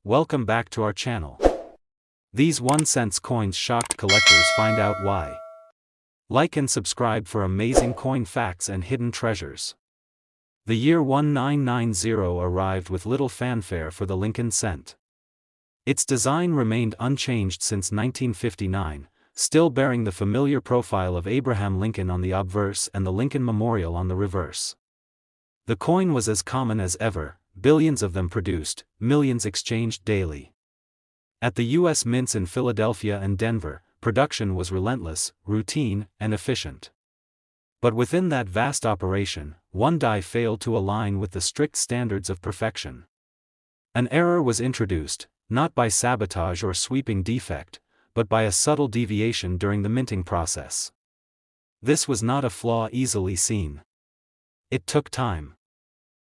welcome back to our channel. These 1-cent coins shocked collectors, find out why. Like and subscribe for amazing coin facts and hidden treasures. The year 1990 arrived with little fanfare for the Lincoln cent. Its design remained unchanged since 1959, still bearing the familiar profile of Abraham Lincoln on the obverse and the Lincoln Memorial on the reverse. The coin was as common as ever, billions of them produced, millions exchanged daily. At the U.S. mints in Philadelphia and Denver, production was relentless, routine, and efficient. But within that vast operation, one die failed to align with the strict standards of perfection. An error was introduced, not by sabotage or sweeping defect, but by a subtle deviation during the minting process. This was not a flaw easily seen. It took time.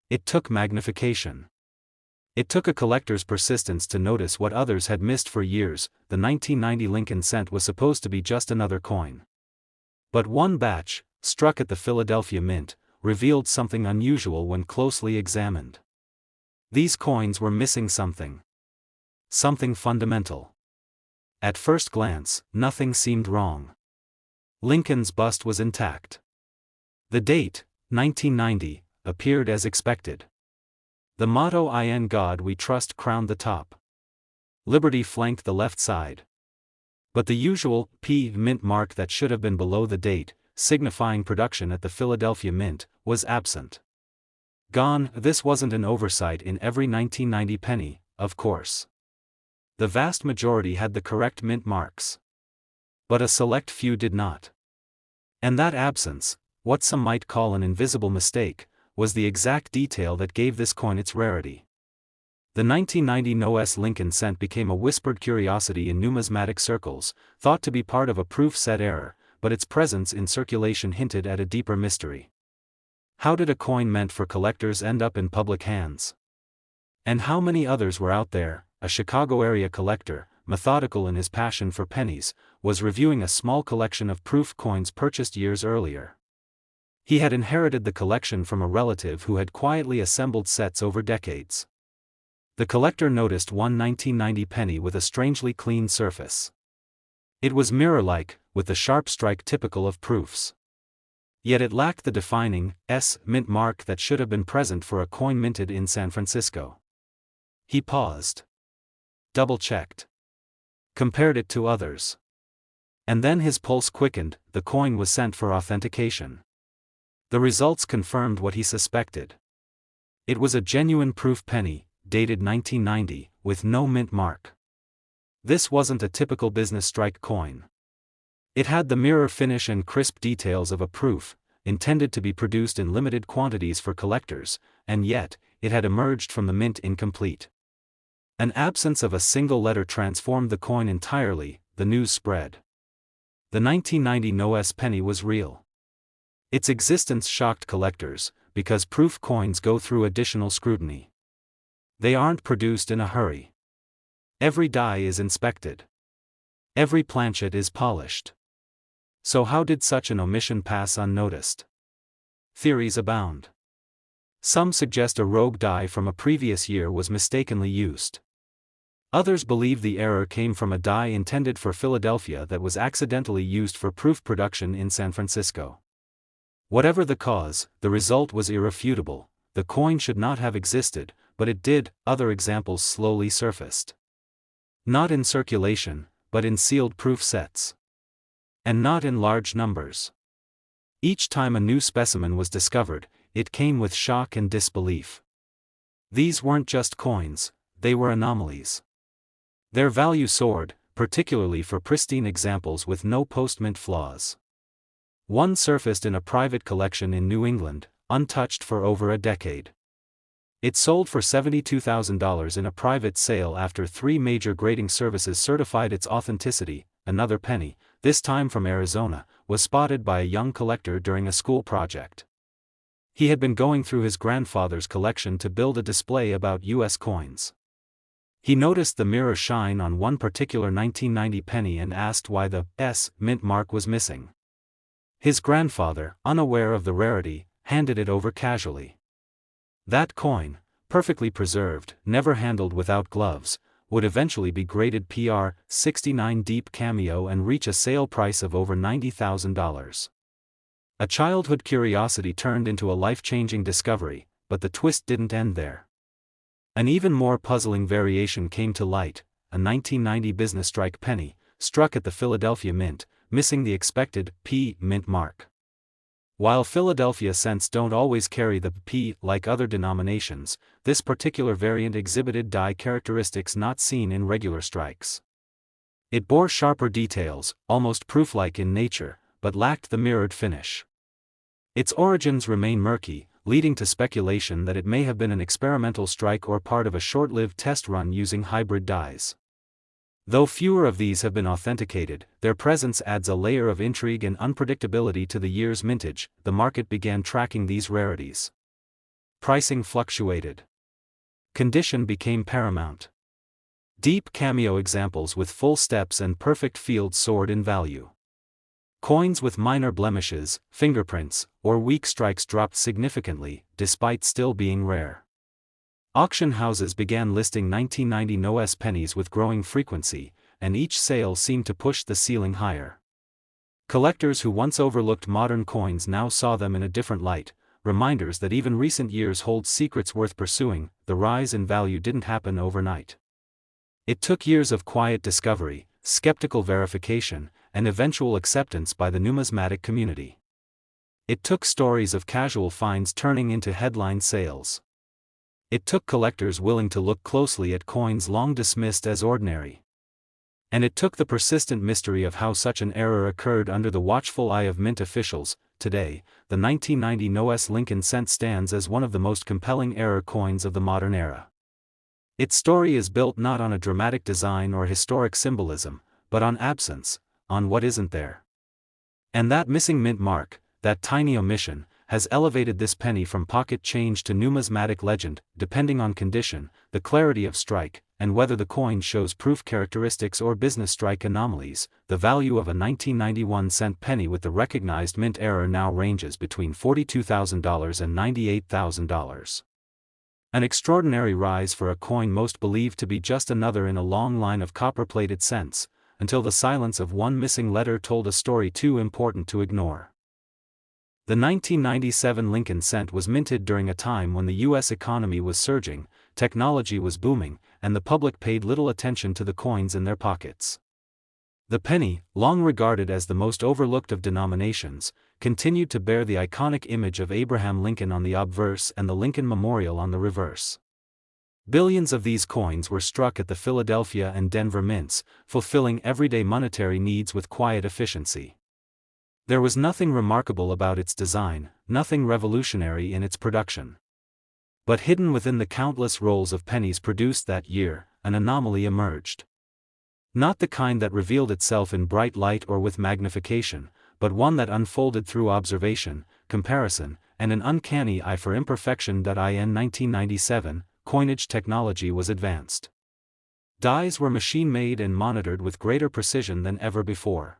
It took magnification. It took a collector's persistence to notice what others had missed for years. The 1990 Lincoln cent was supposed to be just another coin. But one batch, struck at the Philadelphia Mint, revealed something unusual when closely examined. These coins were missing something. Something fundamental. At first glance, nothing seemed wrong. Lincoln's bust was intact. The date, 1990, appeared as expected. The motto "In God We Trust" crowned the top. Liberty flanked the left side. But the usual P mint mark that should have been below the date, signifying production at the Philadelphia Mint, was absent. Gone. This wasn't an oversight in every 1990 penny, of course. The vast majority had the correct mint marks. But a select few did not. And that absence, what some might call an invisible mistake, was the exact detail that gave this coin its rarity. The 1990 NOS Lincoln cent became a whispered curiosity in numismatic circles, thought to be part of a proof set error, but its presence in circulation hinted at a deeper mystery. How did a coin meant for collectors end up in public hands? And how many others were out there? A Chicago area collector, methodical in his passion for pennies, was reviewing a small collection of proof coins purchased years earlier. He had inherited the collection from a relative who had quietly assembled sets over decades. The collector noticed one 1990 penny with a strangely clean surface. It was mirror-like, with the sharp strike typical of proofs. Yet it lacked the defining S mint mark that should have been present for a coin minted in San Francisco. He paused. Double-checked. Compared it to others. And then his pulse quickened. The coin was sent for authentication. The results confirmed what he suspected. It was a genuine proof penny, dated 1990, with no mint mark. This wasn't a typical business strike coin. It had the mirror finish and crisp details of a proof, intended to be produced in limited quantities for collectors, and yet, it had emerged from the mint incomplete. An absence of a single letter transformed the coin entirely. The news spread. The 1990 NOS penny was real. Its existence shocked collectors, because proof coins go through additional scrutiny. They aren't produced in a hurry. Every die is inspected. Every planchet is polished. So how did such an omission pass unnoticed? Theories abound. Some suggest a rogue die from a previous year was mistakenly used. Others believe the error came from a die intended for Philadelphia that was accidentally used for proof production in San Francisco. Whatever the cause, the result was irrefutable. The coin should not have existed, but it did. Other examples slowly surfaced. Not in circulation, but in sealed proof sets. And not in large numbers. Each time a new specimen was discovered, it came with shock and disbelief. These weren't just coins, they were anomalies. Their value soared, particularly for pristine examples with no post-mint flaws. One surfaced in a private collection in New England, untouched for over a decade. It sold for $72,000 in a private sale after 3 major grading services certified its authenticity. Another penny, this time from Arizona, was spotted by a young collector during a school project. He had been going through his grandfather's collection to build a display about U.S. coins. He noticed the mirror shine on one particular 1990 penny and asked why the S mint mark was missing. His grandfather, unaware of the rarity, handed it over casually. That coin, perfectly preserved, never handled without gloves, would eventually be graded PR 69 deep cameo and reach a sale price of over $90,000. A childhood curiosity turned into a life-changing discovery, but the twist didn't end there. An even more puzzling variation came to light: a 1990 business strike penny, struck at the Philadelphia Mint, missing the expected P mint mark. While Philadelphia cents don't always carry the P like other denominations, this particular variant exhibited die characteristics not seen in regular strikes. It bore sharper details, almost proof-like in nature, but lacked the mirrored finish. Its origins remain murky, leading to speculation that it may have been an experimental strike or part of a short-lived test run using hybrid dies. Though fewer of these have been authenticated, their presence adds a layer of intrigue and unpredictability to the year's mintage. The market began tracking these rarities. Pricing fluctuated. Condition became paramount. Deep cameo examples with full steps and perfect fields soared in value. Coins with minor blemishes, fingerprints, or weak strikes dropped significantly, despite still being rare. Auction houses began listing 1990 NOS pennies with growing frequency, and each sale seemed to push the ceiling higher. Collectors who once overlooked modern coins now saw them in a different light, reminders that even recent years hold secrets worth pursuing. The rise in value didn't happen overnight. It took years of quiet discovery, skeptical verification, and eventual acceptance by the numismatic community. It took stories of casual finds turning into headline sales. It took collectors willing to look closely at coins long dismissed as ordinary. And it took the persistent mystery of how such an error occurred under the watchful eye of mint officials. Today, the 1990 NOS Lincoln cent stands as one of the most compelling error coins of the modern era. Its story is built not on a dramatic design or historic symbolism, but on absence, on what isn't there. And that missing mint mark, that tiny omission, has elevated this penny from pocket change to numismatic legend. Depending on condition, the clarity of strike, and whether the coin shows proof characteristics or business strike anomalies, the value of a 1991 cent penny with the recognized mint error now ranges between $42,000 and $98,000. An extraordinary rise for a coin most believed to be just another in a long line of copper-plated cents, until the silence of one missing letter told a story too important to ignore. The 1997 Lincoln cent was minted during a time when the U.S. economy was surging, technology was booming, and the public paid little attention to the coins in their pockets. The penny, long regarded as the most overlooked of denominations, continued to bear the iconic image of Abraham Lincoln on the obverse and the Lincoln Memorial on the reverse. Billions of these coins were struck at the Philadelphia and Denver mints, fulfilling everyday monetary needs with quiet efficiency. There was nothing remarkable about its design, nothing revolutionary in its production. But hidden within the countless rolls of pennies produced that year, an anomaly emerged. Not the kind that revealed itself in bright light or with magnification, but one that unfolded through observation, comparison, and an uncanny eye for imperfection. In 1997, coinage technology was advanced. Dies were machine-made and monitored with greater precision than ever before.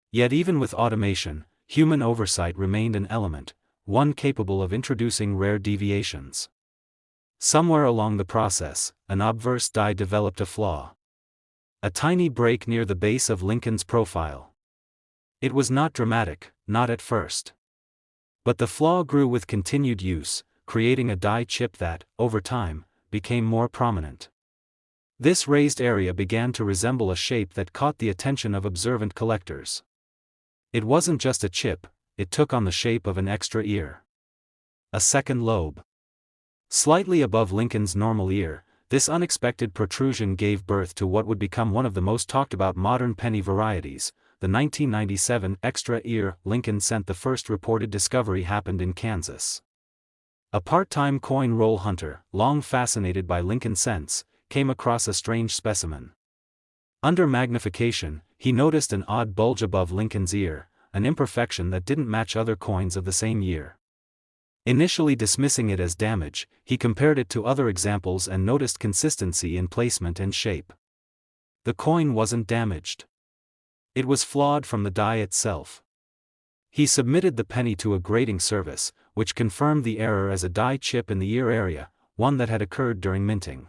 Yet even with automation, human oversight remained an element, one capable of introducing rare deviations. Somewhere along the process, an obverse die developed a flaw. A tiny break near the base of Lincoln's profile. It was not dramatic, not at first. But the flaw grew with continued use, creating a die chip that, over time, became more prominent. This raised area began to resemble a shape that caught the attention of observant collectors. It wasn't just a chip, it took on the shape of an extra ear. A second lobe. Slightly above Lincoln's normal ear, this unexpected protrusion gave birth to what would become one of the most talked about modern penny varieties, the 1997 extra ear Lincoln cent. The first reported discovery happened in Kansas. A part-time coin roll hunter, long fascinated by Lincoln cents, came across a strange specimen. Under magnification, he noticed an odd bulge above Lincoln's ear, an imperfection that didn't match other coins of the same year. Initially dismissing it as damage, he compared it to other examples and noticed consistency in placement and shape. The coin wasn't damaged. It was flawed from the die itself. He submitted the penny to a grading service, which confirmed the error as a die chip in the ear area, one that had occurred during minting.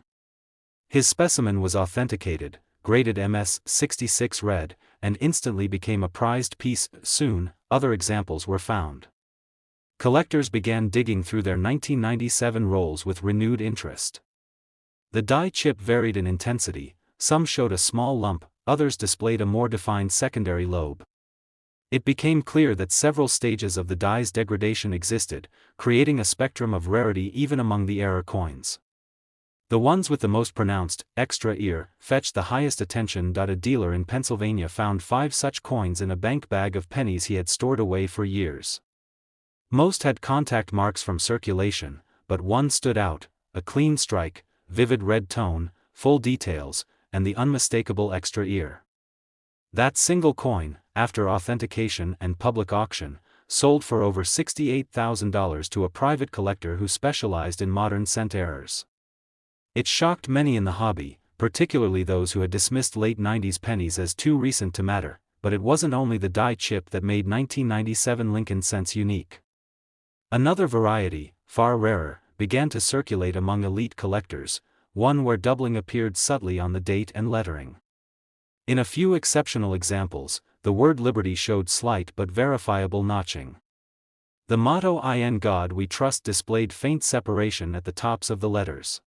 His specimen was authenticated, graded MS-66 red, and instantly became a prized piece. Soon, other examples were found. Collectors began digging through their 1997 rolls with renewed interest. The die chip varied in intensity, some showed a small lump, others displayed a more defined secondary lobe. It became clear that several stages of the die's degradation existed, creating a spectrum of rarity even among the error coins. The ones with the most pronounced, extra ear, fetched the highest attention. A dealer in Pennsylvania found 5 such coins in a bank bag of pennies he had stored away for years. Most had contact marks from circulation, but one stood out: a clean strike, vivid red tone, full details, and the unmistakable extra ear. That single coin, after authentication and public auction, sold for over $68,000 to a private collector who specialized in modern cent errors. It shocked many in the hobby, particularly those who had dismissed late 90s pennies as too recent to matter, but it wasn't only the die chip that made 1997 Lincoln cents unique. Another variety, far rarer, began to circulate among elite collectors, one where doubling appeared subtly on the date and lettering. In a few exceptional examples, the word Liberty showed slight but verifiable notching. The motto "In God We Trust" displayed faint separation at the tops of the letters.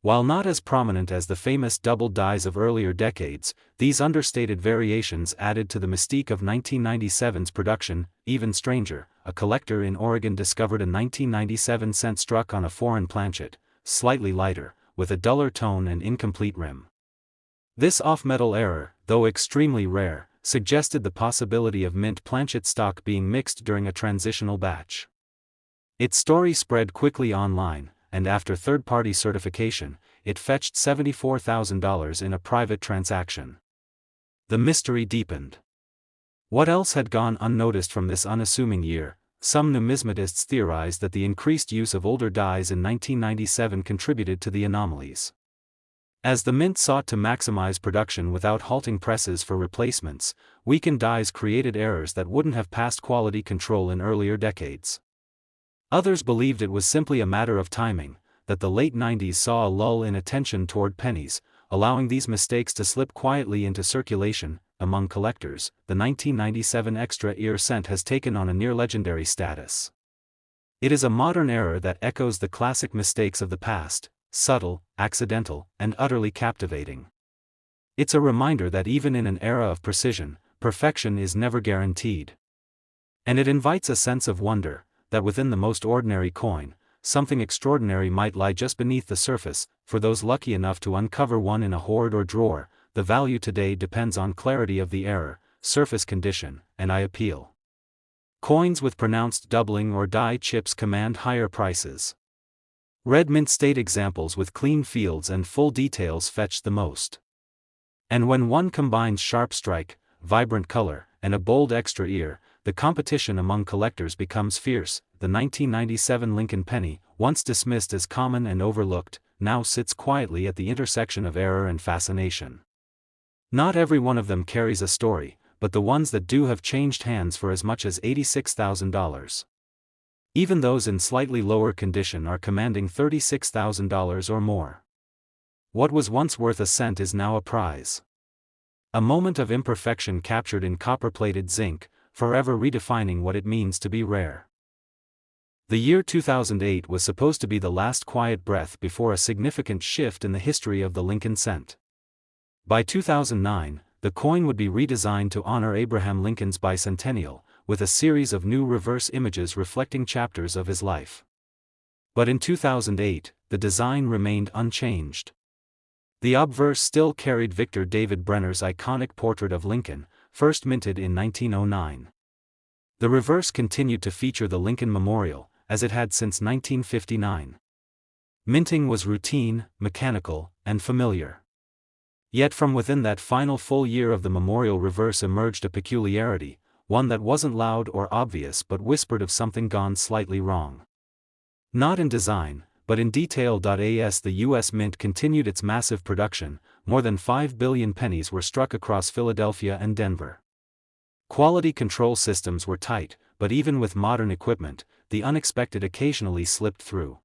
While not as prominent as the famous double dies of earlier decades, these understated variations added to the mystique of 1997's production. Even stranger, a collector in Oregon discovered a 1997 cent struck on a foreign planchet, slightly lighter, with a duller tone and incomplete rim. This off-metal error, though extremely rare, suggested the possibility of mint planchet stock being mixed during a transitional batch. Its story spread quickly online, and after third-party certification, it fetched $74,000 in a private transaction. The mystery deepened. What else had gone unnoticed from this unassuming year? Some numismatists theorized that the increased use of older dies in 1997 contributed to the anomalies. As the mint sought to maximize production without halting presses for replacements, weakened dies created errors that wouldn't have passed quality control in earlier decades. Others believed it was simply a matter of timing, that the late 90s saw a lull in attention toward pennies, allowing these mistakes to slip quietly into circulation. Among collectors, the 1997 extra ear cent has taken on a near-legendary status. It is a modern error that echoes the classic mistakes of the past: subtle, accidental, and utterly captivating. It's a reminder that even in an era of precision, perfection is never guaranteed. And it invites a sense of wonder, that within the most ordinary coin, something extraordinary might lie just beneath the surface. For those lucky enough to uncover one in a hoard or drawer, the value today depends on clarity of the error, surface condition, and eye appeal. Coins with pronounced doubling or die chips command higher prices. Red mint state examples with clean fields and full details fetch the most. And when one combines sharp strike, vibrant color, and a bold extra ear, the competition among collectors becomes fierce. The 1997 Lincoln penny, once dismissed as common and overlooked, now sits quietly at the intersection of error and fascination. Not every one of them carries a story, but the ones that do have changed hands for as much as $86,000. Even those in slightly lower condition are commanding $36,000 or more. What was once worth a cent is now a prize. A moment of imperfection captured in copper-plated zinc, forever redefining what it means to be rare. The year 2008 was supposed to be the last quiet breath before a significant shift in the history of the Lincoln cent. By 2009, the coin would be redesigned to honor Abraham Lincoln's bicentennial, with a series of new reverse images reflecting chapters of his life. But in 2008, the design remained unchanged. The obverse still carried Victor David Brenner's iconic portrait of Lincoln, first minted in 1909. The reverse continued to feature the Lincoln Memorial, as it had since 1959. Minting was routine, mechanical, and familiar. Yet from within that final full year of the memorial reverse emerged a peculiarity, one that wasn't loud or obvious but whispered of something gone slightly wrong. Not in design, but in detail. As the U.S. Mint continued its massive production, more than 5 billion pennies were struck across Philadelphia and Denver. Quality control systems were tight, but even with modern equipment, the unexpected occasionally slipped through.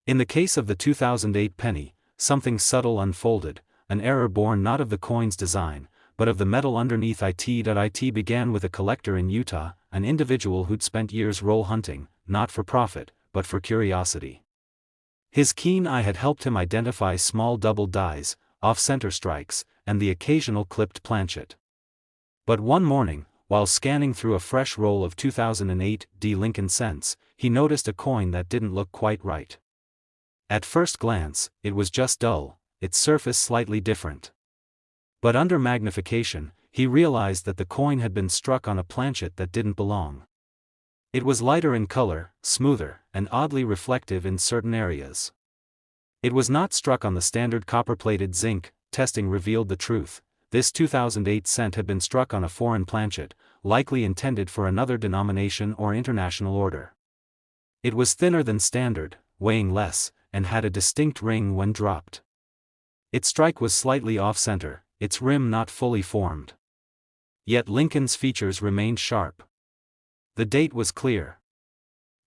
In the case of the 2008 penny, something subtle unfolded, an error born not of the coin's design, but of the metal underneath it. It began with a collector in Utah, an individual who'd spent years roll hunting, not for profit, but for curiosity. His keen eye had helped him identify small double dies, off-center strikes, and the occasional clipped planchet. But one morning, while scanning through a fresh roll of 2008 Lincoln cents, he noticed a coin that didn't look quite right. At first glance, it was just dull, its surface slightly different. But under magnification, he realized that the coin had been struck on a planchet that didn't belong. It was lighter in color, smoother, and oddly reflective in certain areas. It was not struck on the standard copper-plated zinc. Testing revealed the truth. This 2008 cent had been struck on a foreign planchet, likely intended for another denomination or international order. It was thinner than standard, weighing less, and had a distinct ring when dropped. Its strike was slightly off-center, its rim not fully formed. Yet Lincoln's features remained sharp. The date was clear.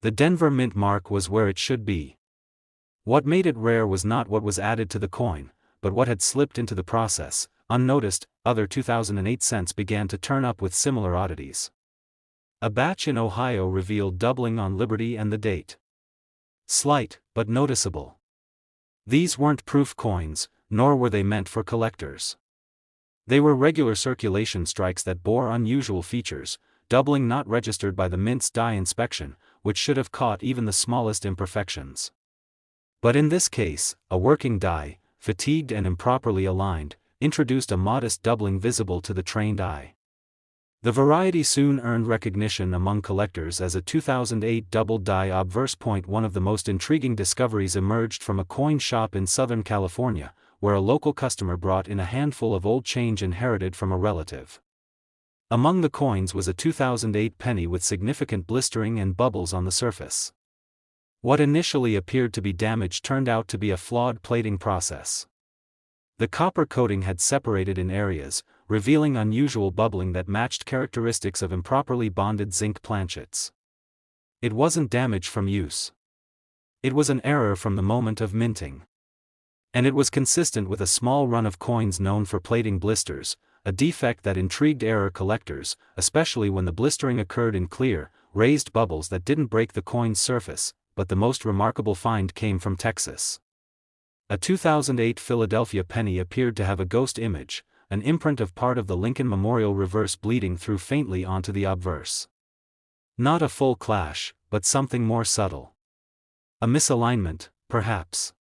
The Denver Mint mark was where it should be. What made it rare was not what was added to the coin, but what had slipped into the process. Unnoticed, other 2008 cents began to turn up with similar oddities. A batch in Ohio revealed doubling on Liberty and the date. Slight, but noticeable. These weren't proof coins, nor were they meant for collectors. They were regular circulation strikes that bore unusual features, doubling not registered by the Mint's die inspection, which should have caught even the smallest imperfections. But in this case, a working die, fatigued and improperly aligned, introduced a modest doubling visible to the trained eye. The variety soon earned recognition among collectors as a 2008 double die obverse. One of the most intriguing discoveries emerged from a coin shop in Southern California, where a local customer brought in a handful of old change inherited from a relative. Among the coins was a 2008 penny with significant blistering and bubbles on the surface. What initially appeared to be damage turned out to be a flawed plating process. The copper coating had separated in areas, revealing unusual bubbling that matched characteristics of improperly bonded zinc planchets. It wasn't damage from use. It was an error from the moment of minting. And it was consistent with a small run of coins known for plating blisters, a defect that intrigued error collectors, especially when the blistering occurred in clear, raised bubbles that didn't break the coin's surface. But the most remarkable find came from Texas. A 2008 Philadelphia penny appeared to have a ghost image, an imprint of part of the Lincoln Memorial reverse bleeding through faintly onto the obverse. Not a full clash, but something more subtle. A misalignment, perhaps.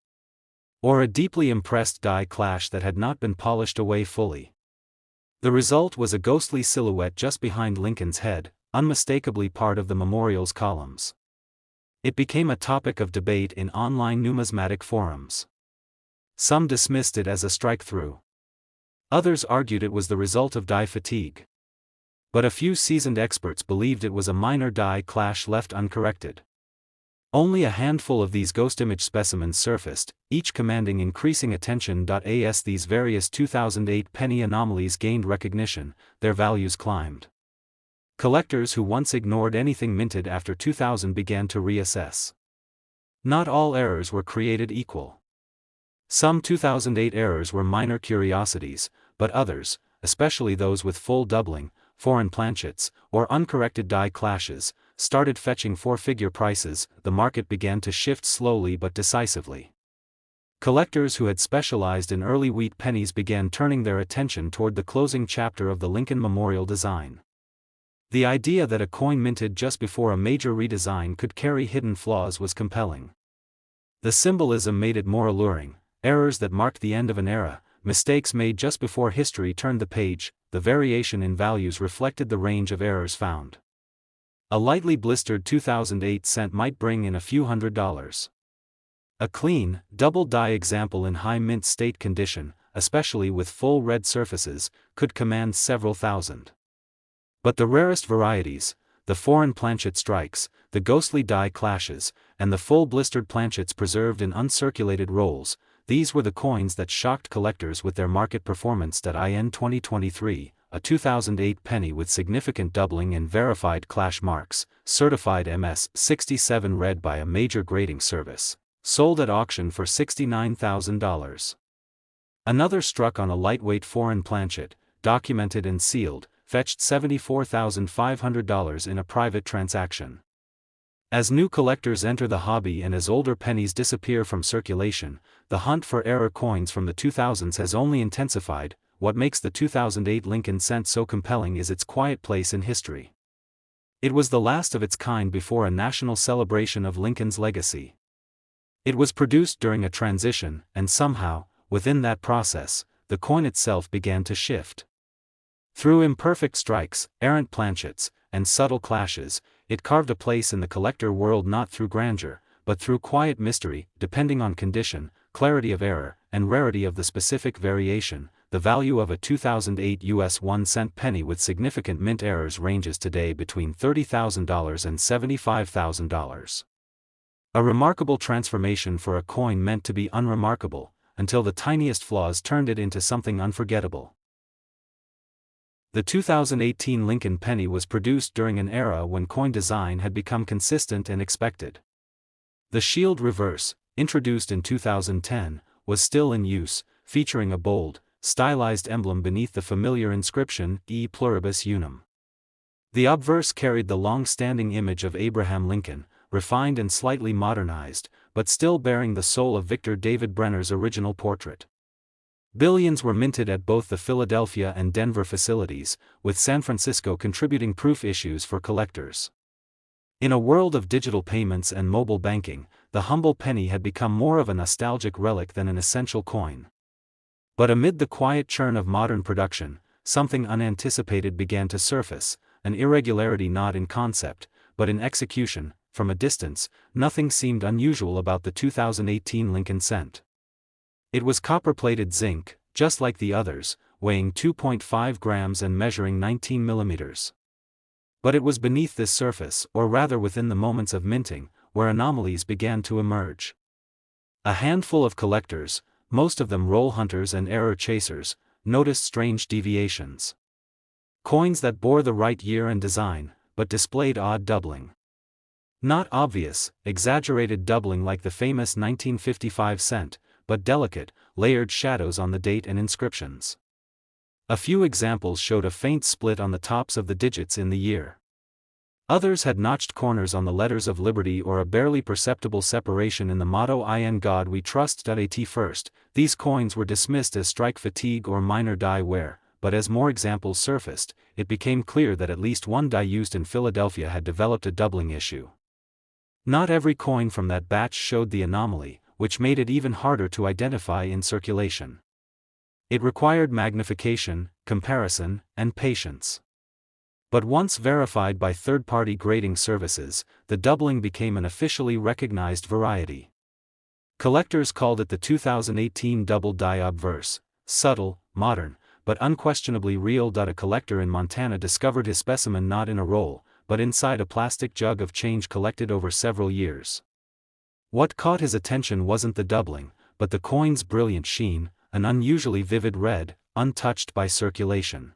Or a deeply impressed die clash that had not been polished away fully. The result was a ghostly silhouette just behind Lincoln's head, unmistakably part of the memorial's columns. It became a topic of debate in online numismatic forums. Some dismissed it as a strike-through. Others argued it was the result of die fatigue. But a few seasoned experts believed it was a minor die clash left uncorrected. Only a handful of these ghost image specimens surfaced, each commanding increasing attention. As these various 2008 penny anomalies gained recognition, their values climbed. Collectors who once ignored anything minted after 2000 began to reassess. Not all errors were created equal. Some 2008 errors were minor curiosities, but others, especially those with full doubling, foreign planchets, or uncorrected die clashes, started fetching four-figure prices. The market began to shift slowly but decisively. Collectors who had specialized in early wheat pennies began turning their attention toward the closing chapter of the Lincoln Memorial design. The idea that a coin minted just before a major redesign could carry hidden flaws was compelling. The symbolism made it more alluring. Errors that marked the end of an era, mistakes made just before history turned the page. The variation in values reflected the range of errors found. A lightly blistered 2008 cent might bring in a few $100s. A clean, double die example in high mint state condition, especially with full red surfaces, could command several thousand. But the rarest varieties, the foreign planchet strikes, the ghostly die clashes, and the full blistered planchets preserved in uncirculated rolls, these were the coins that shocked collectors with their market performance. In 2023, a 2008 penny with significant doubling and verified clash marks, certified MS-67 read by a major grading service, Sold at auction for $69,000. Another struck on a lightweight foreign planchet, documented and sealed, fetched $74,500 in a private transaction. As new collectors enter the hobby and as older pennies disappear from circulation, the hunt for error coins from the 2000s has only intensified. What makes the 2008 Lincoln cent so compelling is its quiet place in history. It was the last of its kind before a national celebration of Lincoln's legacy. It was produced during a transition, and somehow, within that process, the coin itself began to shift. Through imperfect strikes, errant planchets, and subtle clashes, it carved a place in the collector world not through grandeur, but through quiet mystery. Depending on condition, clarity of error, and rarity of the specific variation, the value of a 2008 US 1-cent penny with significant mint errors ranges today between $30,000 and $75,000. A remarkable transformation for a coin meant to be unremarkable, until the tiniest flaws turned it into something unforgettable. The 2018 Lincoln penny was produced during an era when coin design had become consistent and expected. The shield reverse, introduced in 2010, was still in use, featuring a bold, stylized emblem beneath the familiar inscription, E pluribus unum. The obverse carried the long-standing image of Abraham Lincoln, refined and slightly modernized, but still bearing the soul of Victor David Brenner's original portrait. Billions were minted at both the Philadelphia and Denver facilities, with San Francisco contributing proof issues for collectors. In a world of digital payments and mobile banking, the humble penny had become more of a nostalgic relic than an essential coin. But amid the quiet churn of modern production, something unanticipated began to surface, an irregularity not in concept, but in execution. From a distance, nothing seemed unusual about the 2018 Lincoln cent. It was copper-plated zinc, just like the others, weighing 2.5 grams and measuring 19 millimeters. But it was beneath this surface, or rather within the moments of minting, where anomalies began to emerge. A handful of collectors, most of them roll hunters and error chasers, noticed strange deviations. Coins that bore the right year and design, but displayed odd doubling. Not obvious, exaggerated doubling like the famous 1955 cent, but delicate, layered shadows on the date and inscriptions. A few examples showed a faint split on the tops of the digits in the year. Others had notched corners on the letters of liberty or a barely perceptible separation in the motto "In God We Trust." At first, these coins were dismissed as strike fatigue or minor die wear, but as more examples surfaced, it became clear that at least one die used in Philadelphia had developed a doubling issue. Not every coin from that batch showed the anomaly, which made it even harder to identify in circulation. It required magnification, comparison, and patience. But once verified by third-party grading services, the doubling became an officially recognized variety. Collectors called it the 2018 double die obverse, subtle, modern, but unquestionably real. A collector in Montana discovered his specimen not in a roll, but inside a plastic jug of change collected over several years. What caught his attention wasn't the doubling, but the coin's brilliant sheen, an unusually vivid red, untouched by circulation.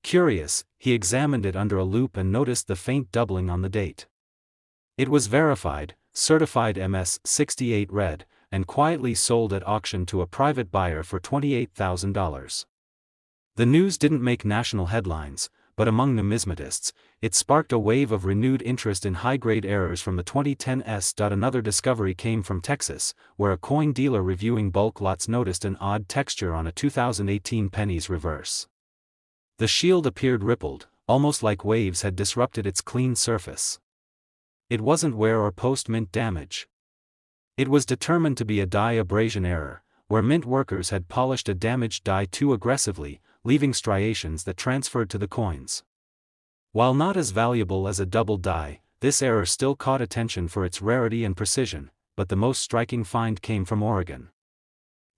Curious, he examined it under a loupe and noticed the faint doubling on the date. It was verified, certified MS-68 red, and quietly sold at auction to a private buyer for $28,000. The news didn't make national headlines, but among numismatists, it sparked a wave of renewed interest in high-grade errors from the 2010s. Another discovery came from Texas, where a coin dealer reviewing bulk lots noticed an odd texture on a 2018 Pennies reverse. The shield appeared rippled, almost like waves had disrupted its clean surface. It wasn't wear or post-mint damage. It was determined to be a die abrasion error, where mint workers had polished a damaged die too aggressively, leaving striations that transferred to the coins. While not as valuable as a double die, this error still caught attention for its rarity and precision, but the most striking find came from Oregon.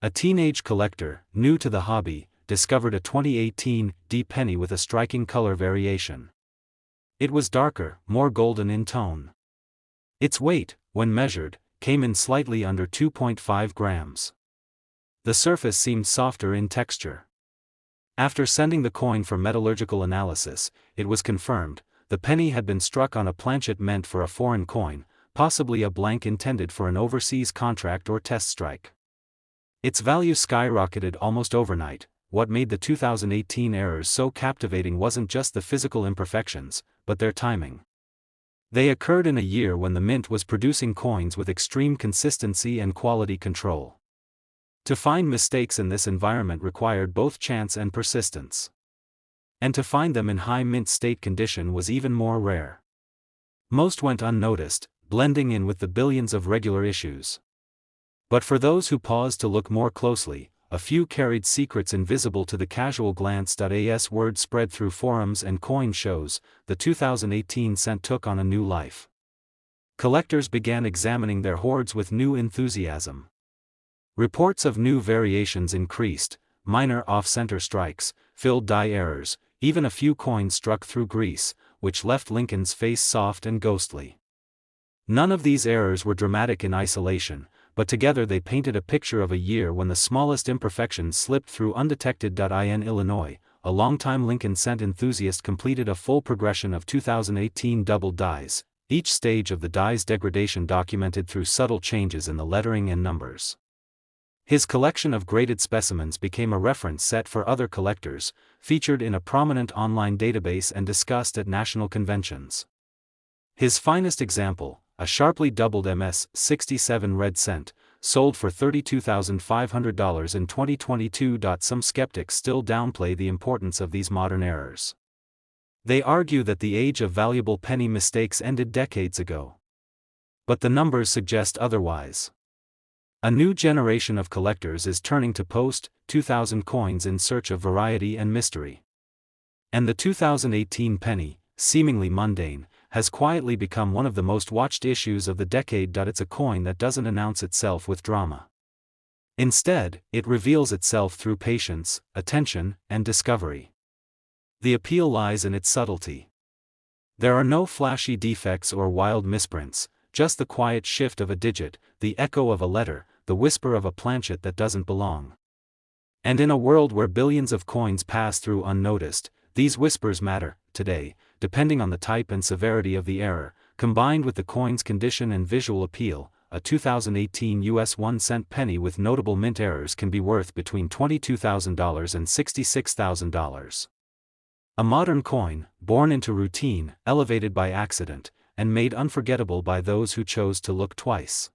A teenage collector, new to the hobby, discovered a 2018 D penny with a striking color variation. It was darker, more golden in tone. Its weight, when measured, came in slightly under 2.5 grams. The surface seemed softer in texture. After sending the coin for metallurgical analysis, it was confirmed, the penny had been struck on a planchet meant for a foreign coin, possibly a blank intended for an overseas contract or test strike. Its value skyrocketed almost overnight. What made the 2018 errors so captivating wasn't just the physical imperfections, but their timing. They occurred in a year when the mint was producing coins with extreme consistency and quality control. To find mistakes in this environment required both chance and persistence. And to find them in high mint state condition was even more rare. Most went unnoticed, blending in with the billions of regular issues. But for those who paused to look more closely, a few carried secrets invisible to the casual glance. As word spread through forums and coin shows, the 2018 cent took on a new life. Collectors began examining their hoards with new enthusiasm. Reports of new variations increased, minor off-center strikes, filled die errors, even a few coins struck through grease, which left Lincoln's face soft and ghostly. None of these errors were dramatic in isolation, but together they painted a picture of a year when the smallest imperfections slipped through undetected. In Illinois, a longtime Lincoln cent enthusiast completed a full progression of 2018 double dies, each stage of the die's degradation documented through subtle changes in the lettering and numbers. His collection of graded specimens became a reference set for other collectors, featured in a prominent online database and discussed at national conventions. His finest example, a sharply doubled MS-67 red cent, sold for $32,500 in 2022. Some skeptics still downplay the importance of these modern errors. They argue that the age of valuable penny mistakes ended decades ago. But the numbers suggest otherwise. A new generation of collectors is turning to post-2000 coins in search of variety and mystery. And the 2018 penny, seemingly mundane, has quietly become one of the most watched issues of the decade. It's a coin that doesn't announce itself with drama. Instead, it reveals itself through patience, attention, and discovery. The appeal lies in its subtlety. There are no flashy defects or wild misprints, just the quiet shift of a digit, the echo of a letter, the whisper of a planchet that doesn't belong. And in a world where billions of coins pass through unnoticed, these whispers matter. Today, depending on the type and severity of the error, combined with the coin's condition and visual appeal, a 2018 US 1-cent penny with notable mint errors can be worth between $22,000 and $66,000. A modern coin, born into routine, elevated by accident, and made unforgettable by those who chose to look twice.